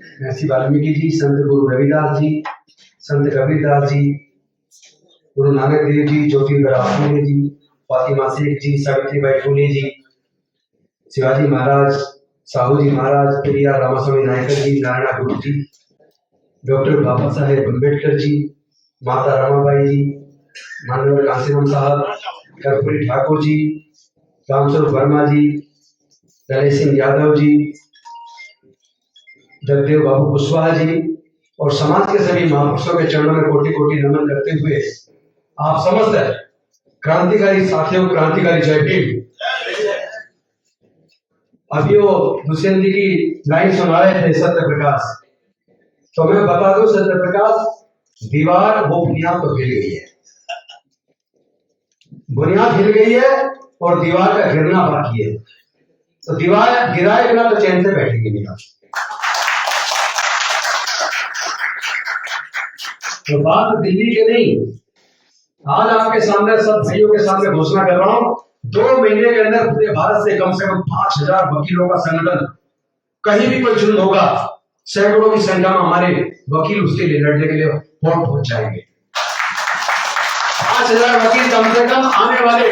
महर्षि वाल्मीकि जी, संत गुरु रविदास जी, संत कबीरदास जी, गुरु नानक देव जी, ज्योतिराव फूले जी, फातिमा शेख जी, सावित्रीबाई फूले जी, शिवाजी महाराज, साहू जी महाराज, पेरियार रामास्वामी नायकर जी, नारायण गुरु जी, doctor Baba Saheb Ambedkar ji, माता रमाबाई जी, माननीय कांसीराम साहब, कर्पूरी ठाकुर जी, रामस्वरूप वर्मा जी, ललित सिंह यादव जी, जगदेव बाबू कुशवाहा जी और समाज के सभी महापुरुषों के चरणों में कोटि कोटि नमन करते हुए आप समस्त क्रांतिकारी साथियों, क्रांतिकारी जय भीम। अभी वो दुष्यंत जी की लाइन सुना रहे थे सत्य प्रकाश, तो मैं बता दूं सत्य प्रकाश, दीवार वो बुनियाद तो हिल गई है, बुनियाद हिल गई है और दीवार का गिरना बाकी है। तो दीवार गिराए बिना तो चैन से बैठेंगे नहीं। तो बात दिल्ली के नहीं, आज आपके सामने सब भाइयों के सामने घोषणा कर रहा हूं, 2 महीने के अंदर पूरे भारत से कम 5000 वकीलों का संगठन, कहीं भी कोई जुल्म होगा सैकड़ों की संख्या में हमारे वकील उसके लिए लड़ने के लिए वोट पहुंच जाएंगे। 5000 वकील कम से कम आने वाले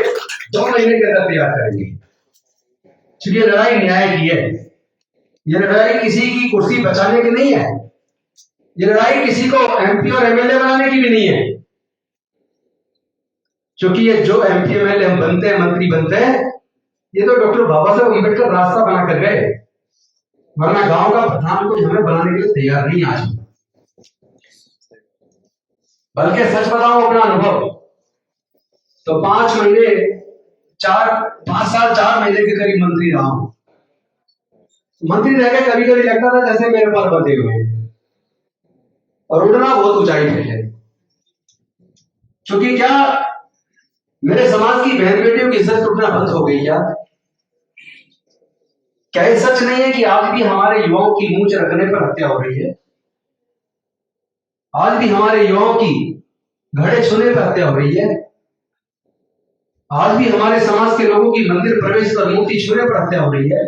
2 महीने के अंदर तैयार करेंगे। क्योंकि लड़ाई न्याय की है, ये लड़ाई किसी की कुर्सी बचाने की नहीं है, ये लड़ाई किसी को एमपी और एमएलए बनाने की भी नहीं है। क्योंकि ये जो एमपी एमएलए हम बनते हैं, मंत्री बनते हैं, ये तो डॉक्टर बाबा साहेब अम्बेडकर रास्ता बना कर गए, वरना गांव का प्रधान को हमें बनाने के लिए तैयार नहीं आज। बल्कि सच बताऊं अपना अनुभव, तो 5 साल 4 महीने के करीब मंत्री रहा हूं। मंत्री रह के कभी कभी लगता था जैसे मेरे पर बंधे हुए हैं और उड़ना बहुत ऊंचाई पे है। क्योंकि क्या मेरे समाज की बहन बेटियों की इज्जत टूटना बंद हो गई क्या ये सच नहीं है कि आज भी हमारे युवाओं की मूंछ रखने पर हत्या हो रही है? आज भी हमारे युवाओं की घड़े छूने पर हत्या हो रही है? आज भी हमारे समाज के लोगों की मंदिर प्रवेश पर, मूर्ति छूने पर हत्या हो रही है?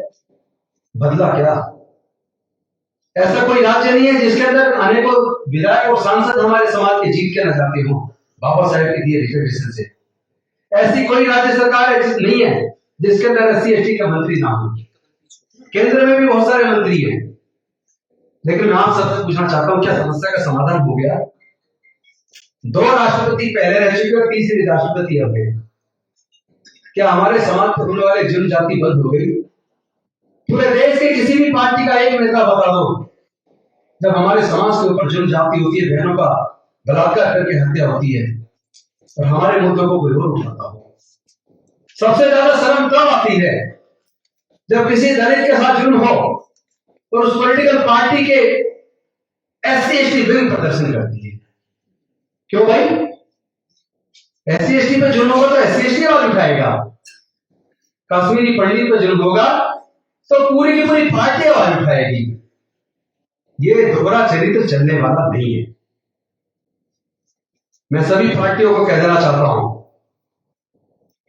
बदला क्या? ऐसा कोई राज्य नहीं है जिसके अंदर अनेकों विधायक और सांसद हमारे समाज के जीत के न जाते हो बाबा साहेब के दिए रिजर्वेशन से। ऐसी कोई राज्य सरकार नहीं है जिसके अंदर SC ST का मंत्री ना हो। केंद्र में भी बहुत सारे मंत्री हैं, लेकिन मैं आप सबसे पूछना चाहता हूं, क्या समस्या का समाधान हो गया? 2 राष्ट्रपति पहले रह चुके और तीसरी राष्ट्रपति अब है। क्या हमारे समाज पर होने वाले जुल्म जाति बंद हो गई? पूरे देश के किसी भी पार्टी का एक नेता बता दो, जब हमारे समाज के ऊपर जुल्म जाति होती है, बहनों का बलात्कार करके हत्या होती है और हमारे मुद्दों को कोई और उठाता हो। सबसे ज्यादा शर्म तब आती है जब किसी दलित के साथ जुल्म हो और उस पॉलिटिकल पार्टी के SC ST विरुद्ध प्रदर्शन करती है। क्यों भाई? SC ST पे जुल्म होगा तो SC ST आवाज उठाएगा, कश्मीरी पंडित पे जुल्म होगा तो पूरी की पूरी पार्टी आवाज उठाएगी। ये दोहरा चरित्र चलने वाला नहीं है। मैं सभी पार्टियों को कह देना चाहता हूं,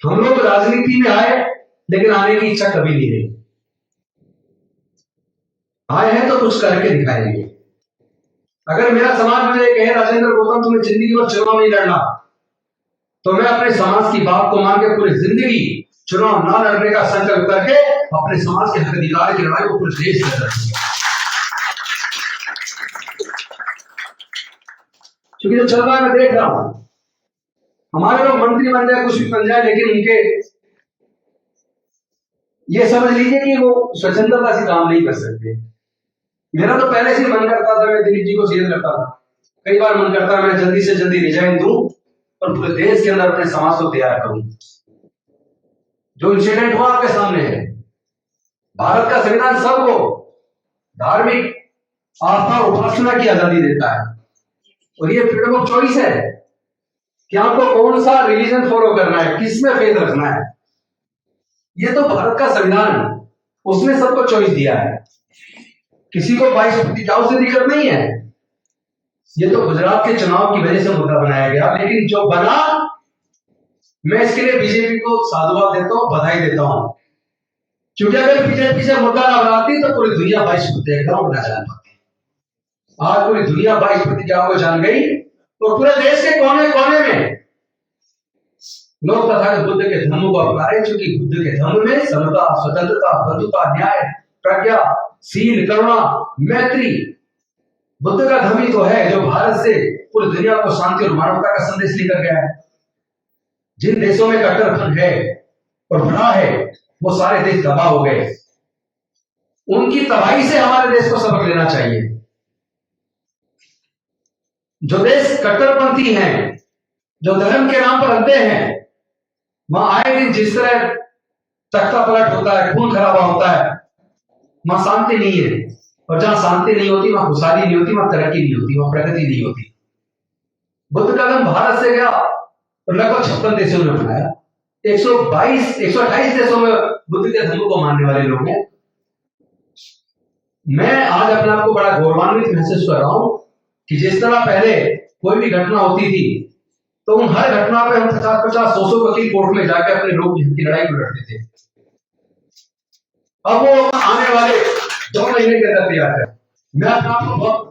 हम लोग राजनीति में आए लेकिन आने की इच्छा कभी नहीं रही। आए हैं तो कुछ करके दिखाएंगे। अगर मेरा समाज मुझे कहे राजेंद्र गौतम तुम्हें जिंदगी भर चुनाव नहीं लड़ना, तो मैं अपने समाज की बात को मान के पूरी जिंदगी चुनाव ना लड़ने का संकल्प करके अपने समाज के हक अधिकार की लड़ाई को पूरे देश में लड़ूंगा। क्योंकि जो चल रहा है मैं देख रहा हूं, हमारे लोग मंत्री बन जाए, कुछ भी बन जाए, लेकिन उनके ये समझ लीजिए कि वो स्वतंत्रता से काम नहीं कर सकते। मेरा तो पहले से मन करता था, मैं दिलीप जी को सीएम करता था, कई बार मन करता मैं जल्दी से जल्दी रिजाइन दूं और पूरे देश के अंदर अपने समाज को तैयार करूं। जो इंसिडेंट हुआ आपके सामने है, भारत का संविधान सबको धार्मिक आस्था और उपासना की आजादी देता है और ये फ्रीडम ऑफ चॉइस है कि आपको कौन सा रिलीजन फॉलो करना है, किसमें फेथ रखना है। ये तो भारत का संविधान, उसने सबको चॉइस दिया है, किसी को 22 प्रतिजाओं से दिक्कत नहीं है। ये तो गुजरात के चुनाव की वजह से मुद्दा बनाया गया, लेकिन जो बना, मैं इसके लिए बीजेपी को साधुवाद देता हूं, बधाई देता हूं। क्योंकि अगर बीजेपी से मुद्दा ना बनाती तो पूरी दुनिया 22 प्रतिजाओं बना जाती। आज पूरी दुनिया 22 प्रतिज्ञाओं को जान गई और पूरे देश के कोने कोने में लोग तथागत बुद्ध के धर्म को अपना रहे, क्योंकि बुद्ध के धर्म में समता, स्वतंत्रता, बंधुता, न्याय, प्रज्ञा, शील, करुणा, मैत्री, बुद्ध का धर्म ही तो है जो भारत से पूरी दुनिया को शांति और मानवता का संदेश लेकर गया है। जिन देशों में कट्टरपन है और बढ़ा है, वो सारे देश तबाह हो गए। उनकी तबाही से हमारे देश को सबक लेना चाहिए। जो देश कट्टरपंथी हैं, जो धर्म के नाम पर अंधे हैं, वहां आए दिन जिस तरह तख्ता पलट होता है, खून खराबा होता है, वहां शांति नहीं है। और जहां शांति नहीं होती, वहां खुशहाली नहीं होती, वहां तरक्की नहीं होती, वहां प्रगति नहीं होती। बुद्ध का धर्म भारत से गया और लगभग 56 देशों में बनाया। 128 देशों में बुद्ध के धर्म को मानने वाले लोग हैं। मैं आज अपने आप को बड़ा गौरवान्वित महसूस कर रहा हूं कि जिस तरह पहले कोई भी घटना होती थी तो उन हर घटना पे हम 50-50, 100 वकील कोर्ट में जाके अपने लोग की लड़ाई लड़ते थे। अब वो आने वाले 2 महीने के अंदर तैयार है। मैं अपने आप को बहुत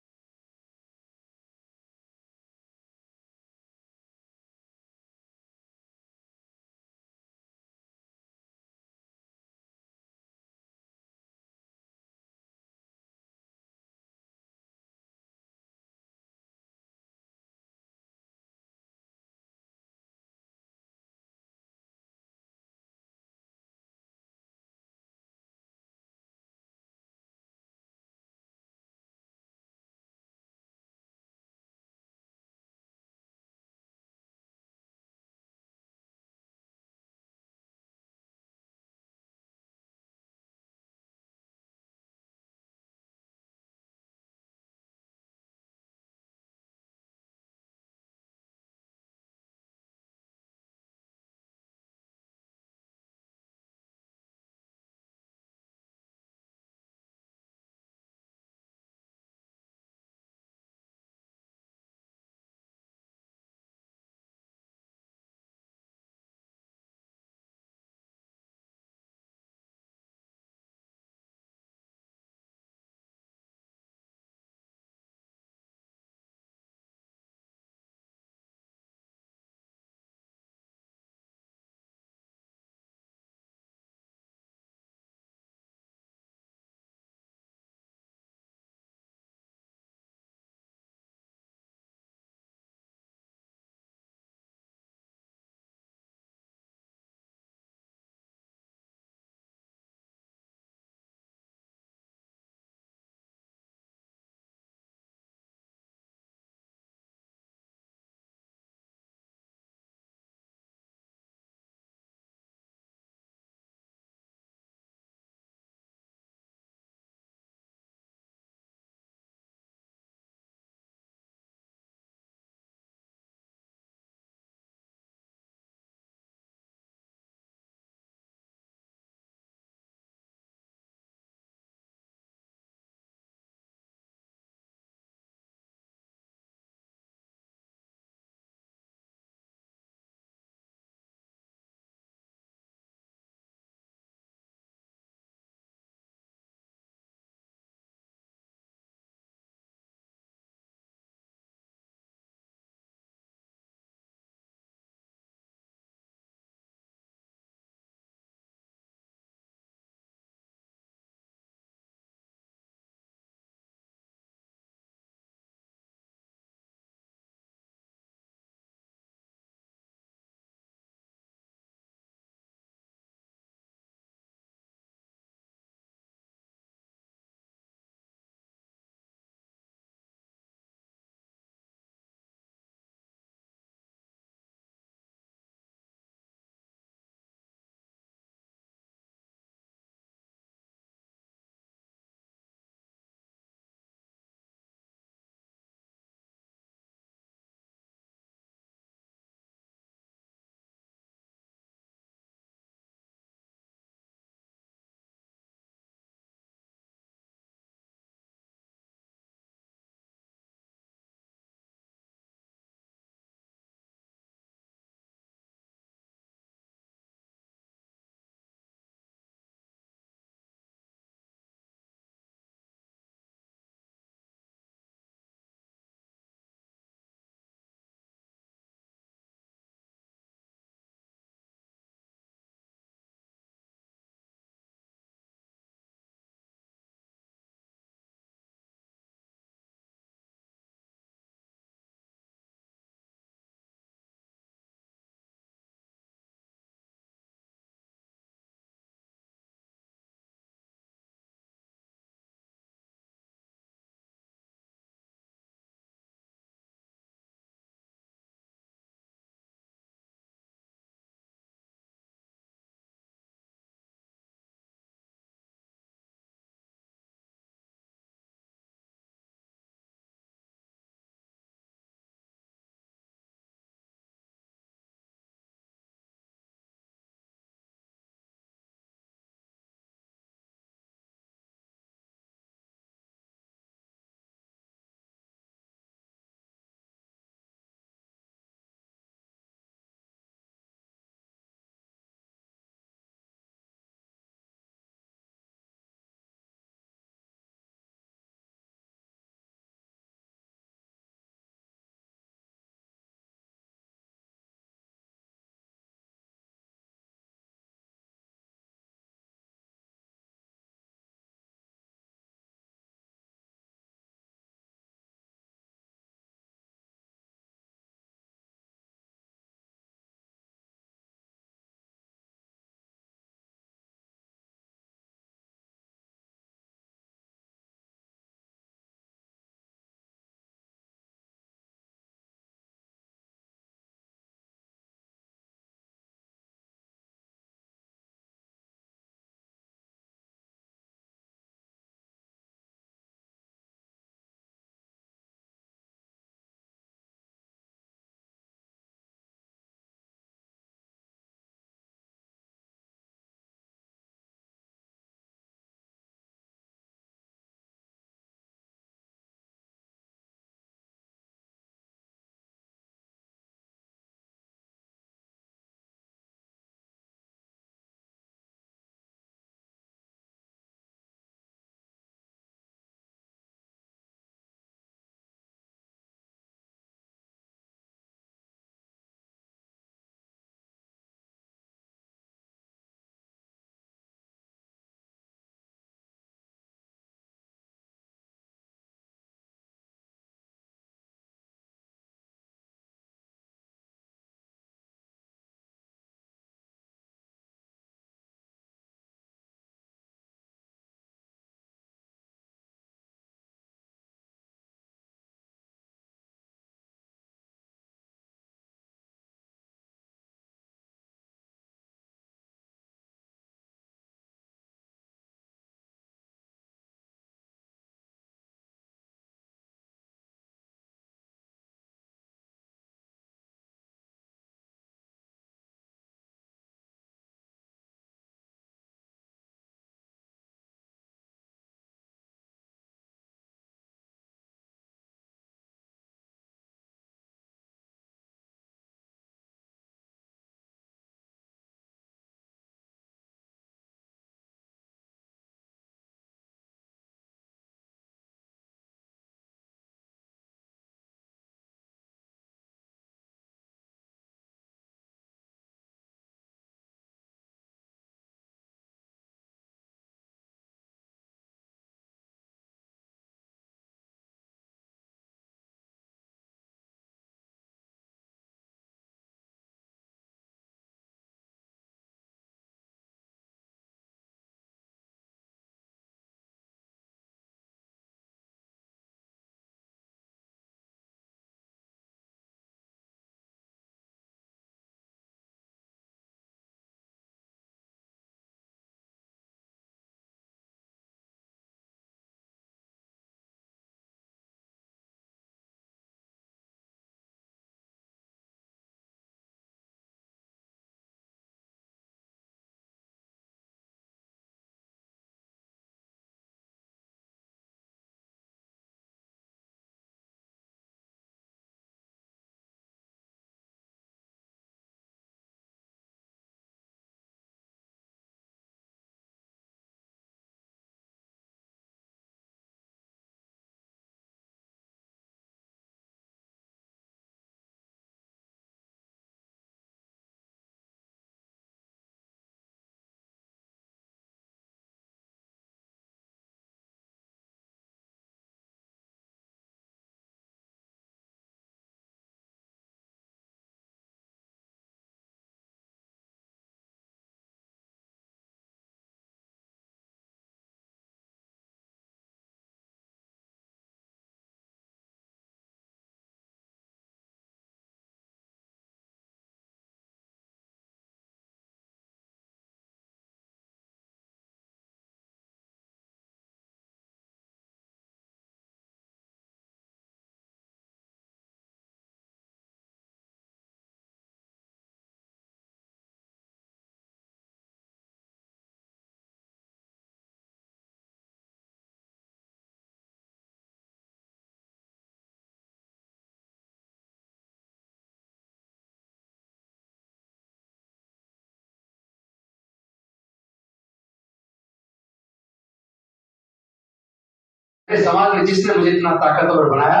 मेरे समाज में जिसने मुझे इतना ताकतवर बनाया,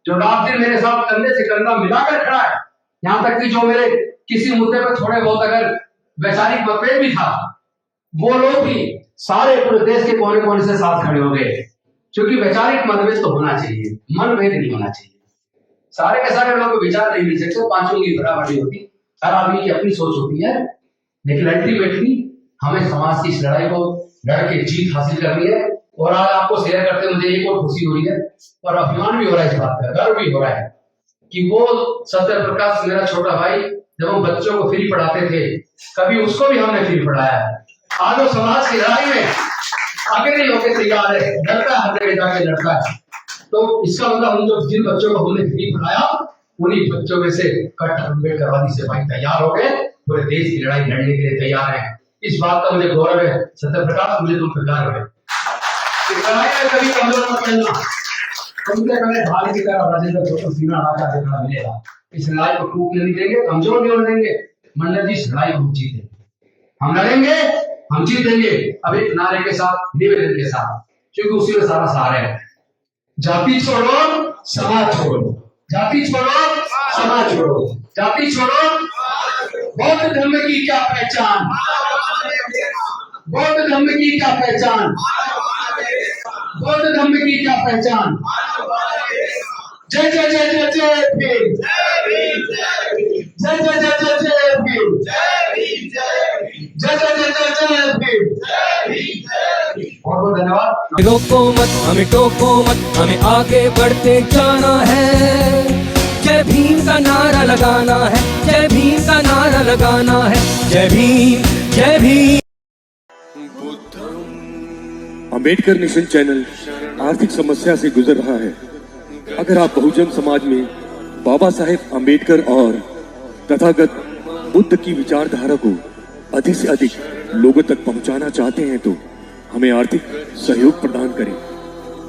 जो रात दिन मेरे साथ कंधे से कंधा मिलाकर खड़ा है, यहाँ तक कि जो मेरे किसी मुद्दे पर थोड़े बहुत अगर वैचारिक मतभेद भी था, वो लोग भी सारे पूरे देश के कोने कोने से साथ खड़े हो गए। क्योंकि वैचारिक मतभेद तो होना चाहिए, मनभेद नहीं होना चाहिए। सारे के सारे लोग विचार नहीं मिल सकते, पांचों की बराबरी होती, हर आदमी की अपनी सोच होती है, लेकिन अल्टीमेटली हमें समाज की इस लड़ाई को लड़ के जीत हासिल करनी है। और आज आपको शेयर करते मुझे एक और खुशी हो रही है और अभिमान भी हो रहा है, इस बात का गर्व भी हो रहा है कि वो सत्य प्रकाश मेरा छोटा भाई, जब हम बच्चों को फ्री पढ़ाते थे, कभी उसको भी हमने फ्री पढ़ाया है। आज वो समाज की लड़ाई में आगे नहीं होकर तैयार है, लड़ता है, हर जगह जाके लड़ता है। तो इसका मतलब हम जो जिन बच्चों को हमने फ्री पढ़ाया, उन्हीं बच्चों में से कट अम्बेडकरवादी सिपाही तैयार हो गए, पूरे देश की लड़ाई लड़ने के लिए तैयार है। इस बात का मुझे गौरव है सत्य प्रकाश, मुझे तुम पर गर्व है। कभी कमजोर मत पड़ना, तुमसे पहले ढाल की तरह राजेंद्र गौतम सीना अड़ा देखना मिलेगा। इस लड़ाई को टूटने नहीं देंगे, कमजोर नहीं होने देंगे। मंडल जी, इस लड़ाई को हम जीतेंगे, हम लड़ेंगे, हम जीतेंगे। अब एक नारे के साथ, निवेदन के साथ, क्योंकि उसी में सारा सार है। जाति छोड़ो समाज छोड़ो, जाति छोड़ो समाज छोड़ो, जाति छोड़ो। बौद्ध धर्म की क्या पहचान, बौद्ध धर्म की क्या पहचान, बौद्ध धर्म की क्या पहचान। जय जय जय जय जय भीम, जय जय जय जय जय भीम, जय जय जय जय जय भीम। बहुत बहुत धन्यवाद। रोको मत, हमें टोको मत, हमें आगे बढ़ते जाना है। जय भीम का नारा लगाना है, जय भीम का नारा लगाना है। जय भीम, जय भीम। अंबेडकर नेशन चैनल आर्थिक समस्या से गुजर रहा है। अगर आप बहुजन समाज में बाबा साहेब अंबेडकर और तथागत बुद्ध की विचारधारा को अधिक से अधिक लोगों तक पहुंचाना चाहते हैं तो हमें आर्थिक सहयोग प्रदान करें,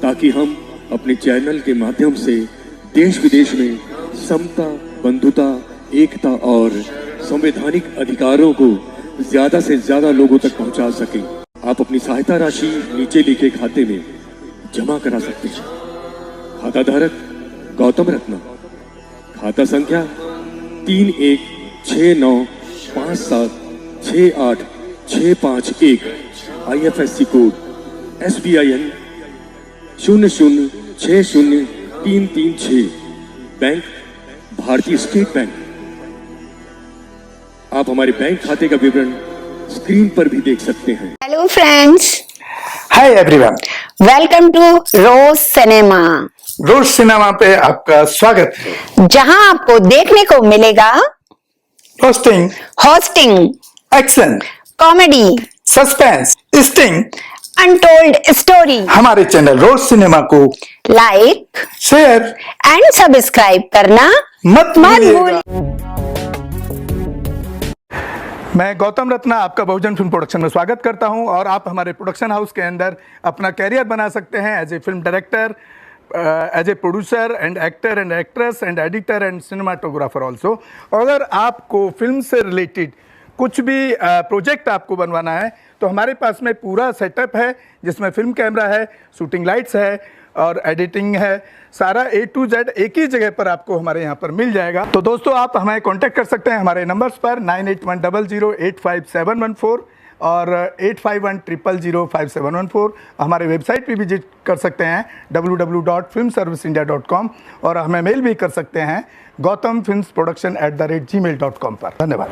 ताकि हम अपने चैनल के माध्यम से देश विदेश में समता, बंधुता, एकता और संवैधानिक अधिकारों को ज्यादा से ज्यादा लोगों तक पहुंचा सकें। आप अपनी सहायता राशि नीचे लिखे खाते में जमा करा सकते हैं। खाता धारक गौतम रत्ना, खाता संख्या 316957686551, IFSC कोड SBIN 0060336, बैंक भारतीय स्टेट बैंक। आप हमारे बैंक खाते का विवरण स्क्रीन पर भी देख सकते हैं। Hello friends, hi everyone, welcome to Rose Cinema. Rose Cinema पे आपका स्वागत है, जहां आपको देखने को मिलेगा roasting, hosting, action, comedy, suspense, sting, untold story. हमारे चैनल रोज सिनेमा को लाइक, शेयर एंड सब्सक्राइब करना मत भूलिएगा। भूलिए। मैं गौतम रत्ना आपका बहुजन फिल्म प्रोडक्शन में स्वागत करता हूं और आप हमारे प्रोडक्शन हाउस के अंदर अपना कैरियर बना सकते हैं as a film director, as a producer and actor and actress and editor and cinematographer also. अगर आपको फिल्म से रिलेटेड कुछ भी प्रोजेक्ट आपको बनवाना है तो हमारे पास में पूरा सेटअप है, जिसमें फिल्म कैमरा है, शूटिंग लाइट्स है और एडिटिंग है। सारा A to Z एक ही जगह पर आपको हमारे यहाँ पर मिल जाएगा। तो दोस्तों, आप हमें कांटेक्ट कर सकते हैं हमारे नंबर्स पर 9810085714 और 8510005714। हमारे वेबसाइट पे विजिट कर सकते हैं www.filmserviceindia.com और हमें मेल भी कर सकते हैं gautamfilmsproduction@gmail.com पर। धन्यवाद।